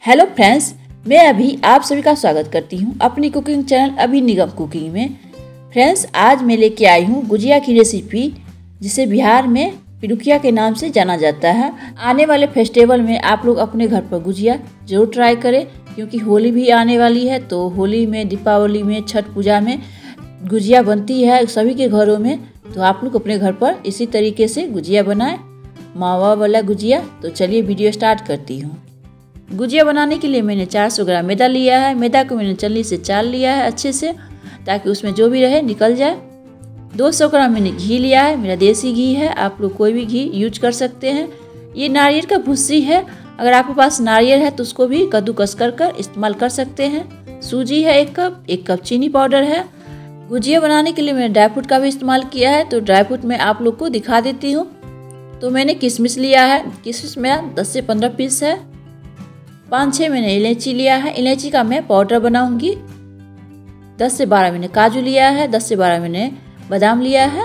Hello friends, मैं अभी आप सभी का स्वागत करती हूँ अपनी कुकिंग चैनल अभी निगम कुकिंग में। फ्रेंड्स, आज मैं लेके आई हूँ गुजिया की रेसिपी, जिसे बिहार में पिरुकिया के नाम से जाना जाता है। आने वाले फेस्टिवल में आप लोग अपने घर पर गुजिया जरूर ट्राई करें, क्योंकि होली भी आने वाली है। तो होली में, दीपावली में, छठ पूजा में गुजिया बनती है सभी के घरों में। तो आप लोग अपने घर पर इसी तरीके से गुजिया बनाएं, मावा वाला गुजिया। तो चलिए वीडियो स्टार्ट करती हूँ। गुजिया बनाने के लिए मैंने 400 ग्राम मैदा लिया है। मैदा को मैंने छलनी से चाल लिया है अच्छे से, ताकि उसमें जो भी रहे निकल जाए। 200 ग्राम मैंने घी लिया है, मेरा देसी घी है, आप लोग कोई भी घी यूज कर सकते हैं। ये नारियल का भुस्सी है, अगर आपके पास नारियल है तो उसको भी कद्दूकस कर इस्तेमाल कर सकते हैं। सूजी है 1 कप चीनी पाउडर है। गुजिया बनाने के लिए मैंने ड्राई फ्रूट का भी इस्तेमाल किया है, तो ड्राई फ्रूट मैं आप लोग को दिखा देती हूँ। तो मैंने किशमिश लिया है, किशमिश मेरा 10 से 15 पीस है। 5-6 मैंने इलायची लिया है, इलायची का मैं पाउडर बनाऊंगी। 10 से 12 मैंने काजू लिया है, 10 से 12 मैंने बादाम लिया है।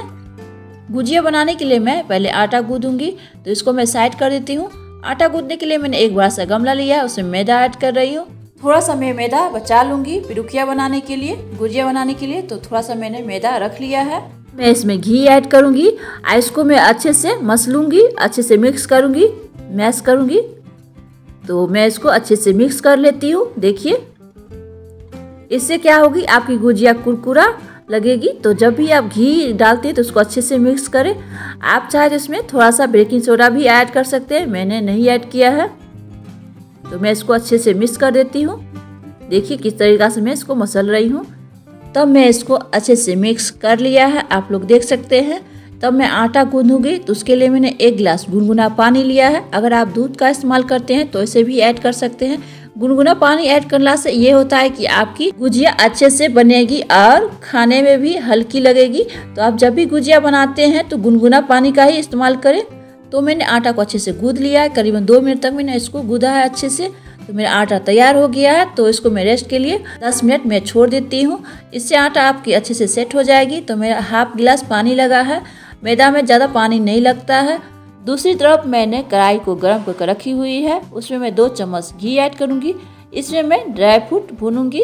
गुजिया बनाने के लिए मैं पहले आटा गूंदूंगी, तो इसको मैं साइड कर देती हूँ। आटा गूंदने के लिए मैंने एक बड़ा सा गमला लिया है, उसमें मैदा ऐड कर रही हूँ। थोड़ा सा मैं मैदा बचा लूंगी पिरुकिया बनाने के लिए, गुजिया बनाने के लिए। तो थोड़ा सा मैंने मैदा रख लिया है। मैं इसमें घी ऐड करूंगी, इसको मैं अच्छे से मस लूंगी, अच्छे से मिक्स करूंगी, मैश करूंगी। तो मैं इसको अच्छे से मिक्स कर लेती हूँ। देखिए, इससे क्या होगी, आपकी गुजिया कुरकुरा लगेगी। तो जब भी आप घी डालते हैं तो उसको अच्छे से मिक्स करें। आप चाहे तो इसमें थोड़ा सा बेकिंग सोडा भी ऐड कर सकते हैं, मैंने नहीं ऐड किया है। तो मैं इसको अच्छे से मिक्स कर देती हूँ। देखिए किस तरीक़ा से मैं इसको मसल रही हूँ। तब मैं इसको अच्छे से मिक्स कर लिया है, आप लोग देख सकते हैं। तब मैं आटा गूंदूंगी, तो उसके लिए मैंने 1 गिलास गुनगुना पानी लिया है। अगर आप दूध का इस्तेमाल करते हैं तो इसे भी ऐड कर सकते हैं। गुनगुना पानी ऐड करने से ये होता है कि आपकी गुजिया अच्छे से बनेगी और खाने में भी हल्की लगेगी। तो आप जब भी गुजिया बनाते हैं तो गुनगुना पानी का ही इस्तेमाल करें। तो मैंने आटा को अच्छे से गूंद लिया है, करीबन 2 मिनट तक मैंने इसको गूंदा है अच्छे से। तो मेरा आटा तैयार हो गया है। तो इसको मैं रेस्ट के लिए 10 मिनट में छोड़ देती हूँ। इससे आटा आपकी अच्छे से सेट हो जाएगी। तो मेरा हाफ गिलास पानी लगा है, मैदा में ज़्यादा पानी नहीं लगता है। दूसरी तरफ मैंने कढ़ाई को गर्म करके रखी हुई है, उसमें मैं 2 चम्मच घी ऐड करूँगी। इसमें मैं ड्राई फ्रूट भूनूंगी,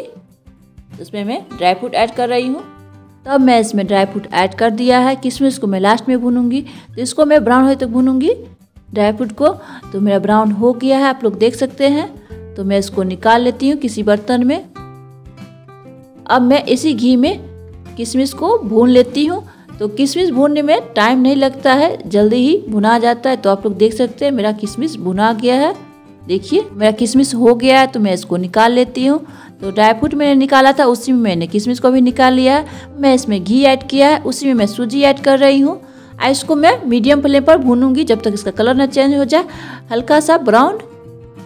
इसमें मैं ड्राई फ्रूट ऐड कर रही हूँ। तब मैं इसमें ड्राई फ्रूट ऐड कर दिया है। किशमिश को मैं लास्ट में भूनूंगी, तो इसको मैं ब्राउन होने तक भूनूंगी ड्राई फ्रूट को। तो मेरा ब्राउन हो गया है, आप लोग देख सकते हैं। तो मैं इसको निकाल लेती हूँ किसी बर्तन में। अब मैं इसी घी में किशमिश को भून लेती हूँ। तो किशमिश भूनने में टाइम नहीं लगता है, जल्दी ही भुना जाता है। तो आप लोग देख सकते हैं मेरा किशमिश भुना गया है। देखिए मेरा किशमिश हो गया है, तो मैं इसको निकाल लेती हूँ। तो ड्राई फ्रूट मैंने निकाला था, उसी में मैंने किशमिश को भी निकाल लिया है। मैं इसमें घी ऐड किया है, उसी में मैं सूजी ऐड कर रही हूँ। इसको मैं मीडियम फ्लेम पर भूनूंगी जब तक इसका कलर न चेंज हो जाए, हल्का सा ब्राउन।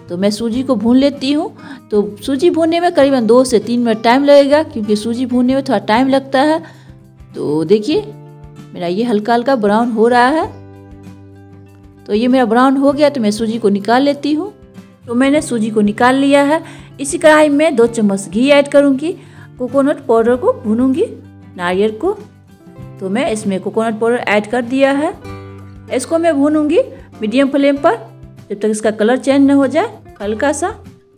तो मैं सूजी को भून लेती हूँ। तो सूजी भूनने में करीबन 2 से 3 मिनट टाइम लगेगा, क्योंकि सूजी भूनने में थोड़ा टाइम लगता है। तो देखिए मेरा ये हल्का हल्का ब्राउन हो रहा है। तो ये मेरा ब्राउन हो गया, तो मैं सूजी को निकाल लेती हूँ। तो मैंने सूजी को निकाल लिया है। इसी कढ़ाई में 2 चम्मच घी ऐड करूँगी। कोकोनट पाउडर को भूनूंगी, नारियल को। तो मैं इसमें कोकोनट पाउडर ऐड कर दिया है। इसको मैं भूनूंगी मीडियम फ्लेम पर जब तक इसका कलर चेंज न हो जाए हल्का सा।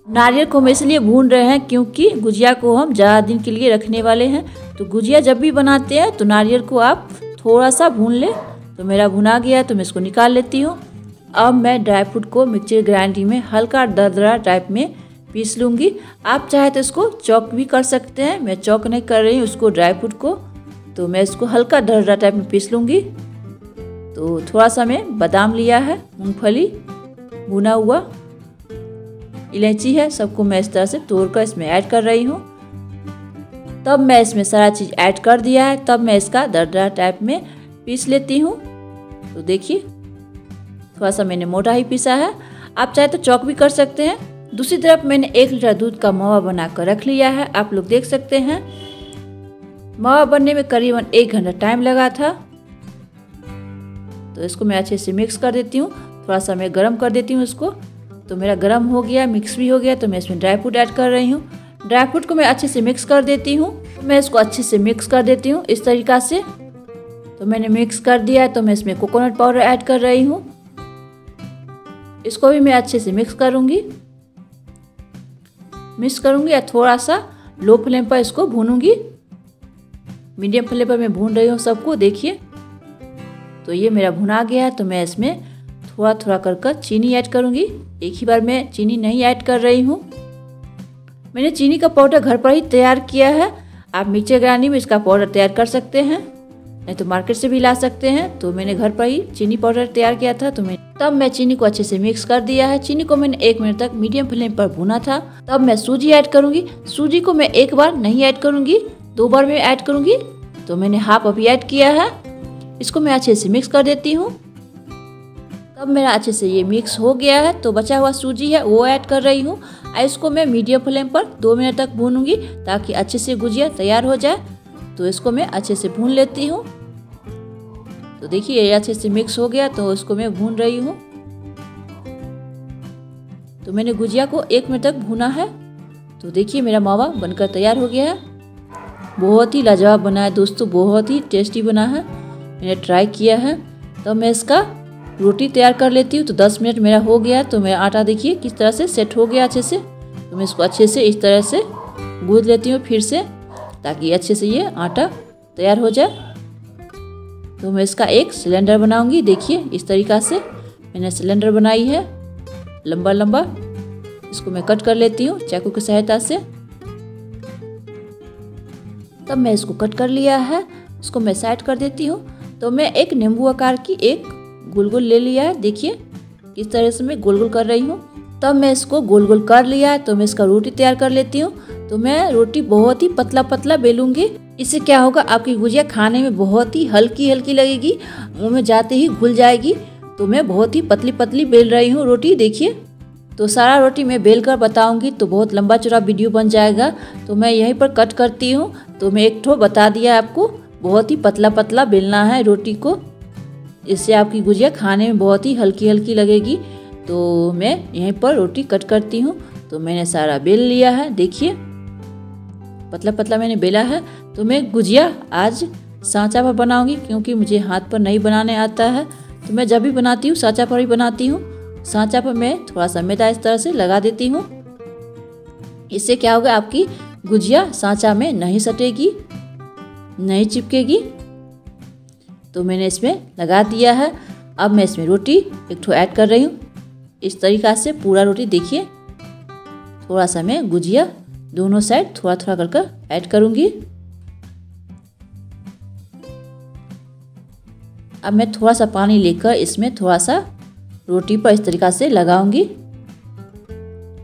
नारियल को हम इसलिए भून रहे हैं क्योंकि गुजिया को हम ज़्यादा दिन के लिए रखने वाले हैं। तो गुजिया जब भी बनाते हैं तो नारियल को आप थोड़ा सा भून ले। तो मेरा भुना गया है, तो मैं इसको निकाल लेती हूँ। अब मैं ड्राई फ्रूट को मिक्सर ग्राइंडर में हल्का दरदरा टाइप में पीस लूँगी। आप चाहे तो इसको चॉक भी कर सकते हैं, मैं चॉक नहीं कर रही हूँ उसको, ड्राई फ्रूट को। तो मैं इसको हल्का दरदरा टाइप में पीस लूँगी। तो थोड़ा सा मैं बादाम लिया है, मूंगफली भुना हुआ, इलायची है, सबको मैं इस तरह से तोड़कर इसमें ऐड कर रही हूँ। तब मैं इसमें सारा चीज़ ऐड कर दिया है। तब मैं इसका दरदरा टाइप में पीस लेती हूँ। तो देखिए थोड़ा सा मैंने मोटा ही पीसा है, आप चाहे तो चॉक भी कर सकते हैं। दूसरी तरफ मैंने 1 लीटर दूध का मावा बनाकर रख लिया है, आप लोग देख सकते हैं। मावा बनने में करीबन 1 घंटा टाइम लगा था। तो इसको मैं अच्छे से मिक्स कर देती हूँ, थोड़ा सा मैं गर्म कर देती हूँ इसको। तो मेरा गर्म हो गया, मिक्स भी हो गया। तो मैं इसमें ड्राई फ्रूट ऐड कर रही हूँ। ड्राई फ्रूट को मैं अच्छे से मिक्स कर देती हूँ। मैं इसको अच्छे से मिक्स कर देती हूँ इस तरीक़ा से। तो मैंने मिक्स कर दिया है। तो मैं इसमें कोकोनट पाउडर ऐड कर रही हूँ, इसको भी मैं अच्छे से मिक्स करूँगी। मिक्स करूँगी या थोड़ा सा लो फ्लेम पर इसको भूनूंगी। मीडियम फ्लेम पर मैं भून रही हूँ सबको। देखिए तो ये मेरा भुना गया है। तो मैं इसमें थोड़ा थोड़ा कर चीनी ऐड करूँगी। एक ही बार मैं चीनी नहीं ऐड कर रही हूँ। मैंने चीनी का पाउडर घर पर ही तैयार किया है। आप मिक्सर ग्राइंडर में इसका पाउडर तैयार कर सकते हैं, नहीं तो मार्केट से भी ला सकते हैं। तो मैंने घर पर ही चीनी पाउडर तैयार किया था। तब मैं चीनी को अच्छे से मिक्स कर दिया है। चीनी को मैंने 1 मिनट तक मीडियम फ्लेम पर भुना था। तब मैं सूजी ऐड करूँगी। सूजी को मैं एक बार नहीं ऐड करूँगी, 2 बार में ऐड करूँगी। तो मैंने हाफ अभी ऐड किया है। इसको मैं अच्छे से मिक्स कर देती हूँ। तब मेरा अच्छे से ये मिक्स हो गया है। तो बचा हुआ सूजी है वो ऐड कर रही हूँ। इसको मैं मीडियम फ्लेम पर 2 मिनट तक भूनूंगी ताकि अच्छे से गुजिया तैयार हो जाए। तो इसको मैं अच्छे से भून लेती हूँ। तो देखिए ये अच्छे से मिक्स हो गया। तो इसको मैं भून रही हूँ। तो मैंने गुजिया को 1 मिनट तक भूना है। तो देखिए मेरा मावा बनकर तैयार हो गया है। बहुत ही लाजवाब बना है दोस्तों, बहुत ही टेस्टी बना है। मैंने ट्राई किया है। तो मैं इसका रोटी तैयार कर लेती हूँ। तो 10 मिनट मेरा हो गया। तो मेरा आटा देखिए किस तरह से सेट हो गया अच्छे से। तो मैं इसको अच्छे से इस तरह से गूंथ लेती हूँ फिर से, ताकि अच्छे से ये आटा तैयार हो जाए। तो मैं इसका एक सिलेंडर बनाऊंगी। देखिए इस तरीक़ा से मैंने सिलेंडर बनाई है लंबा लंबा। इसको मैं कट कर लेती हूँ चाकू की सहायता से। तब मैं इसको कट कर लिया है। इसको मैं साइड कर देती हूँ। तो मैं एक नींबू आकार की एक गोल गोल ले लिया है। देखिए किस तरह से मैं गोल गोल कर रही हूँ। तब मैं इसको गोल गोल कर लिया है। तो मैं इसका रोटी तैयार कर लेती हूँ। तो मैं रोटी बहुत ही पतला पतला बेलूंगी। इससे क्या होगा, आपकी गुजिया खाने में बहुत ही हल्की हल्की लगेगी, मुंह में जाते ही घुल जाएगी। तो मैं बहुत ही पतली पतली बेल रही हूँ रोटी। देखिए तो सारा रोटी मैं बेल कर बताऊँगी तो बहुत लंबा चौड़ा वीडियो बन जाएगा। तो मैं यहीं पर कट करती हूँ। तो मैं एक ठो बता दिया आपको, बहुत ही पतला पतला बेलना है रोटी को। इससे आपकी गुजिया खाने में बहुत ही हल्की हल्की लगेगी। तो मैं यहीं पर रोटी कट करती हूँ। तो मैंने सारा बेल लिया है। देखिए पतला पतला मैंने बेला है। तो मैं गुजिया आज सांचा पर बनाऊंगी, क्योंकि मुझे हाथ पर नहीं बनाने आता है। तो मैं जब भी बनाती हूँ सांचा पर ही बनाती हूँ। सांचा पर मैं थोड़ा सा मैदा इस तरह से लगा देती हूँ। इससे क्या होगा, आपकी गुजिया सांचा में नहीं सटेगी, नहीं चिपकेगी। तो मैंने इसमें लगा दिया है। अब मैं इसमें रोटी एक ठो ऐड कर रही हूँ। इस तरीक़ा से पूरा रोटी देखिए, थोड़ा सा मैं गुजिया दोनों साइड थोड़ा थोड़ा कर ऐड करूँगी। अब मैं थोड़ा सा पानी लेकर इसमें थोड़ा सा रोटी पर इस तरीक़ा से लगाऊंगी।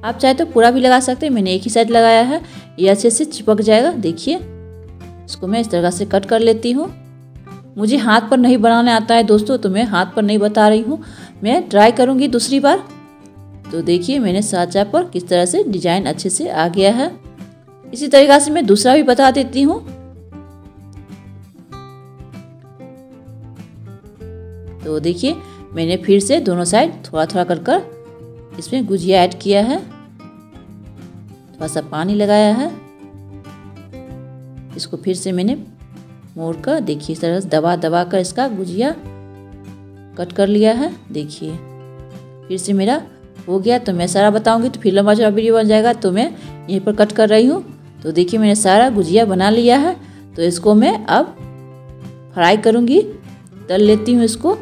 आप चाहे तो पूरा भी लगा सकते हैं। मैंने एक ही साइड लगाया है, ये अच्छे से चिपक जाएगा। देखिए इसको मैं इस तरह से कट कर लेती हूँ। मुझे हाथ पर नहीं बनाने आता है दोस्तों, तो मैं हाथ पर नहीं बता रही हूँ, मैं ट्राई करूँगी दूसरी बार। तो देखिए मैंने सांचा पर किस तरह से डिजाइन अच्छे से आ गया है। इसी तरीक़ा से मैं दूसरा भी बता देती हूँ। तो देखिए मैंने फिर से दोनों साइड थोड़ा थोड़ा कर इसमें गुजिया ऐड किया है। थोड़ा सा पानी लगाया है। इसको फिर से मैंने मोड़ कर देखिए इस तरह से दबा दबा कर इसका गुजिया कट कर लिया है। देखिए फिर से मेरा हो गया। तो मैं सारा बताऊंगी तो फिर लंबा चौड़ा वीडियो बन जाएगा। तो मैं यहीं पर कट कर रही हूँ। तो देखिए मैंने सारा गुजिया बना लिया है। तो इसको मैं अब फ्राई करूँगी, तल लेती हूँ इसको।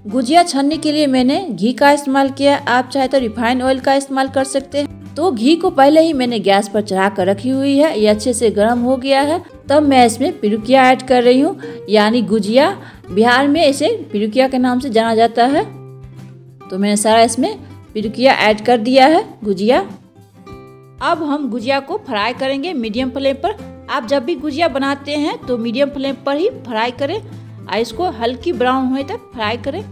गुजिया छानने के लिए मैंने घी का इस्तेमाल किया। आप चाहे तो रिफाइंड ऑयल का इस्तेमाल कर सकते हैं। तो घी को पहले ही मैंने गैस पर चढ़ा कर रखी हुई है, ये अच्छे से गर्म हो गया है। तब मैं इसमें पिरुकिया ऐड कर रही हूँ, यानी गुजिया। बिहार में इसे पिरुकिया के नाम से जाना जाता है। तो मैंने सारा इसमें पिरुकिया ऐड कर दिया है गुजिया। अब हम गुजिया को फ्राई करेंगे मीडियम फ्लेम पर। आप जब भी गुजिया बनाते हैं तो मीडियम फ्लेम पर ही फ्राई करें और इसको हल्की ब्राउन होने तक फ्राई करें।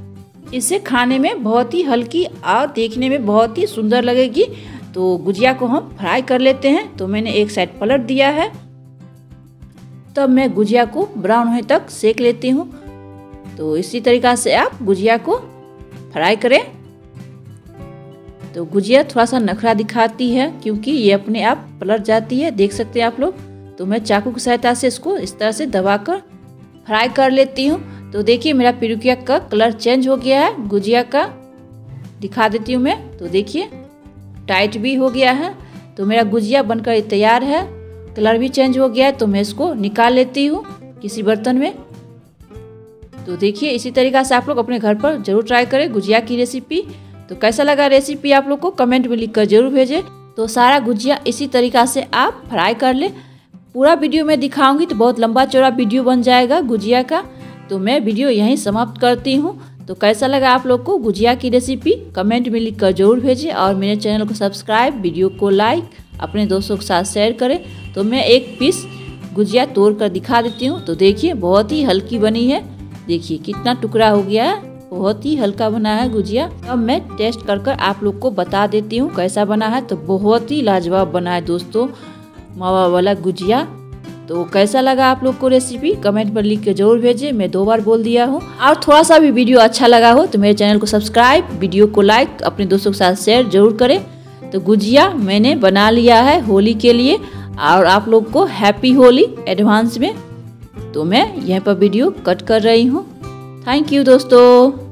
इससे खाने में बहुत ही हल्की और देखने में बहुत ही सुंदर लगेगी। तो गुजिया को हम फ्राई कर लेते हैं। तो मैंने एक साइड पलट दिया है। तब मैं गुजिया को ब्राउन होने तक सेक लेती हूँ। तो इसी तरीक़ा से आप गुजिया को फ्राई करें। तो गुजिया थोड़ा सा नखरा दिखाती है, क्योंकि ये अपने आप पलट जाती है, देख सकते हैं आप लोग। तो मैं चाकू की सहायता से इसको इस तरह से दबाकर फ्राई कर लेती हूँ। तो देखिए मेरा पिरुकिया का कलर चेंज हो गया है गुजिया का, दिखा देती हूँ मैं। तो देखिए टाइट भी हो गया है। तो मेरा गुजिया बनकर तैयार है। कलर भी चेंज हो गया है, तो मैं इसको निकाल लेती हूँ किसी बर्तन में। तो देखिए इसी तरीक़ा से आप लोग अपने घर पर जरूर ट्राई करें गुजिया की रेसिपी। तो कैसा लगा रेसिपी आप लोग को कमेंट में लिखकर जरूर भेजें। तो सारा गुजिया इसी तरीक़ा से आप फ्राई कर लें। पूरा वीडियो में दिखाऊंगी तो बहुत लंबा चौड़ा वीडियो बन जाएगा गुजिया का, तो मैं वीडियो यहीं समाप्त करती हूँ। तो कैसा लगा आप लोग को गुजिया की रेसिपी कमेंट में लिखकर जरूर भेजें और मेरे चैनल को सब्सक्राइब, वीडियो को लाइक, अपने दोस्तों के साथ शेयर करें। तो मैं एक पीस गुजिया तोड़ कर दिखा देती हूँ। तो देखिए बहुत ही हल्की बनी है, देखिए कितना टुकड़ा हो गया है, बहुत ही हल्का बना है गुजिया। अब मैं टेस्ट कर आप लोग को बता देती हूँ कैसा बना है। तो बहुत ही लाजवाब बना है दोस्तों मावा वाला गुजिया। तो कैसा लगा आप लोग को रेसिपी कमेंट पर लिख के जरूर भेजें, मैं 2 बार बोल दिया हूँ। और थोड़ा सा भी वीडियो अच्छा लगा हो तो मेरे चैनल को सब्सक्राइब, वीडियो को लाइक, अपने दोस्तों के साथ शेयर जरूर करें। तो गुजिया मैंने बना लिया है होली के लिए, और आप लोग को हैप्पी होली एडवांस में। तो मैं यहाँ पर वीडियो कट कर रही हूँ। थैंक यू दोस्तों।